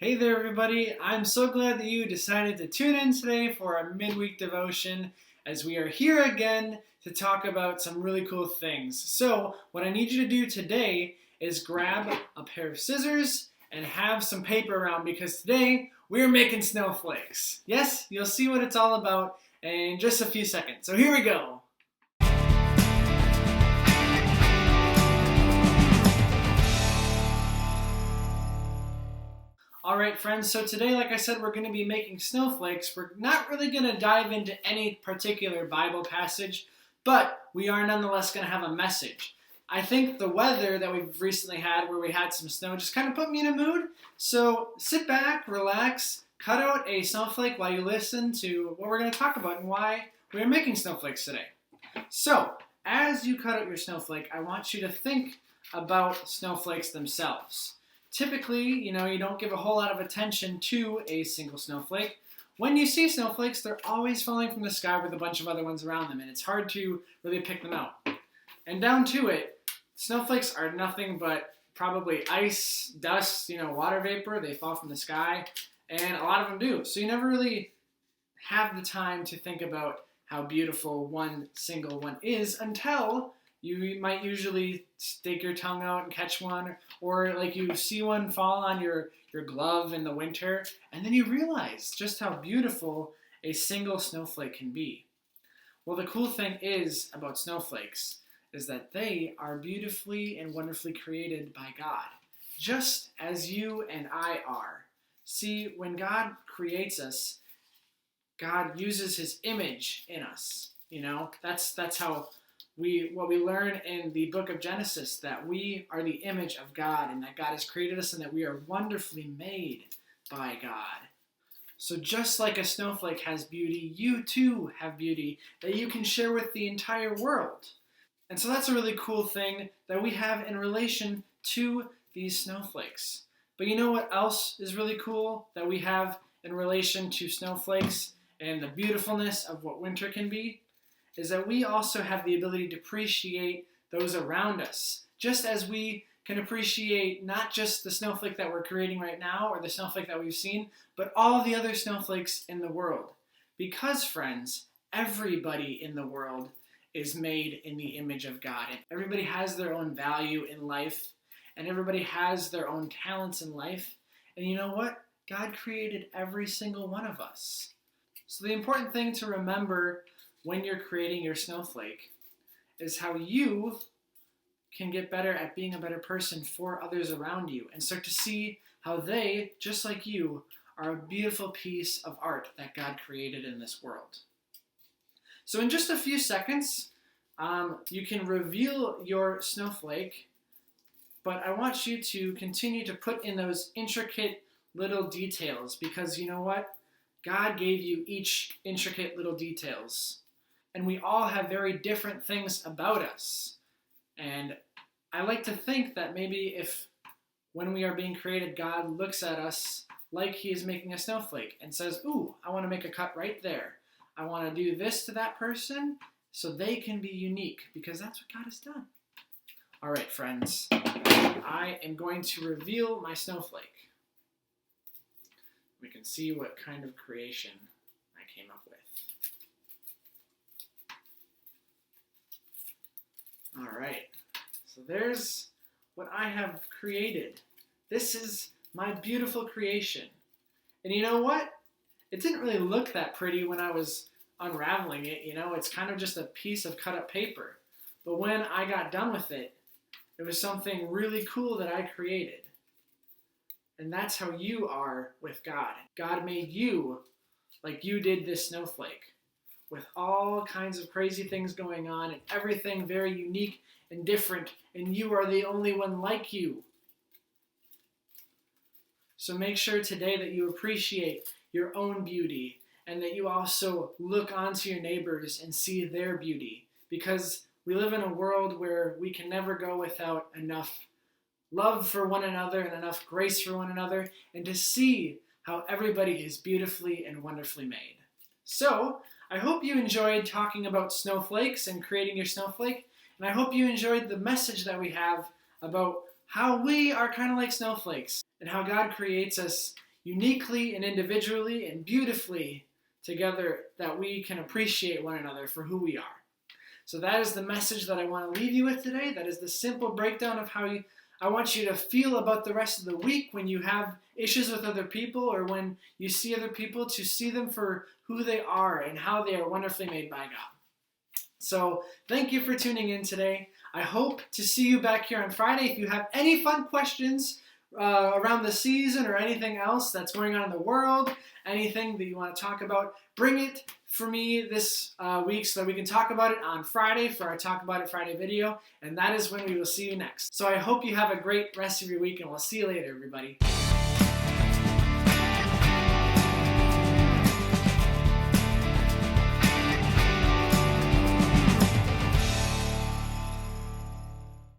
Hey there, everybody. I'm so glad that you decided to tune in today for our midweek devotion as we are here again to talk about some really cool things. So, what I need you to do today is grab a pair of scissors and have some paper around because today we're making snowflakes. Yes, you'll see what it's all about in just a few seconds. So, here we go. Alright friends, so today, like I said, we're going to be making snowflakes. We're not really going to dive into any particular Bible passage, but we are nonetheless going to have a message. I think the weather that we've recently had, where we had some snow, just kind of put me in a mood. So sit back, relax, cut out a snowflake while you listen to what we're going to talk about and why we are making snowflakes today. So, as you cut out your snowflake, I want you to think about snowflakes themselves. Typically, you don't give a whole lot of attention to a single snowflake. When you see snowflakes, they're always falling from the sky with a bunch of other ones around them, and it's hard to really pick them out. And down to it, snowflakes are nothing but probably ice, dust, water vapor. They fall from the sky, and a lot of them do. So you never really have the time to think about how beautiful one single one is until you might usually stick your tongue out and catch one, or like you see one fall on your glove in the winter, and then you realize just how beautiful a single snowflake can be. Well, the cool thing is about snowflakes is that they are beautifully and wonderfully created by God, just as you and I are. See, when God creates us, God uses his image in us. That's how what we learn in the book of Genesis, that we are the image of God and that God has created us and that we are wonderfully made by God. So just like a snowflake has beauty, you too have beauty that you can share with the entire world. And so that's a really cool thing that we have in relation to these snowflakes. But you know what else is really cool that we have in relation to snowflakes and the beautifulness of what winter can be? Is that we also have the ability to appreciate those around us, just as we can appreciate not just the snowflake that we're creating right now or the snowflake that we've seen, but all the other snowflakes in the world. Because, friends, everybody in the world is made in the image of God. And everybody has their own value in life, and everybody has their own talents in life. And you know what? God created every single one of us. So the important thing to remember when you're creating your snowflake is how you can get better at being a better person for others around you and start to see how they, just like you, are a beautiful piece of art that God created in this world. So in just a few seconds, you can reveal your snowflake, but I want you to continue to put in those intricate little details because you know what? God gave you each intricate little details. And we all have very different things about us. And I like to think that maybe if when we are being created, God looks at us like he is making a snowflake and says, ooh, I want to make a cut right there. I want to do this to that person so they can be unique because that's what God has done. All right, friends, I am going to reveal my snowflake. We can see what kind of creation I came up with. All right, so there's what I have created. This is my beautiful creation. And you know what? It didn't really look that pretty when I was unraveling it, it's kind of just a piece of cut up paper. But when I got done with it, it was something really cool that I created. And that's how you are with God. God made you like you did this snowflake, with all kinds of crazy things going on and everything very unique and different, and you are the only one like you. So make sure today that you appreciate your own beauty and that you also look onto your neighbors and see their beauty, because we live in a world where we can never go without enough love for one another and enough grace for one another, and to see how everybody is beautifully and wonderfully made. So, I hope you enjoyed talking about snowflakes and creating your snowflake, and I hope you enjoyed the message that we have about how we are kind of like snowflakes and how God creates us uniquely and individually and beautifully together, that we can appreciate one another for who we are. So that is the message that I want to leave you with today. That is the simple breakdown of how I want you to feel about the rest of the week when you have issues with other people or when you see other people, to see them for who they are and how they are wonderfully made by God. So thank you for tuning in today. I hope to see you back here on Friday. If you have any fun questions around the season or anything else that's going on in the world, anything that you want to talk about, bring it for me this week so that we can talk about it on Friday for our Talk About It Friday video, and that is when we will see you next. So I hope you have a great rest of your week, and we'll see you later, everybody.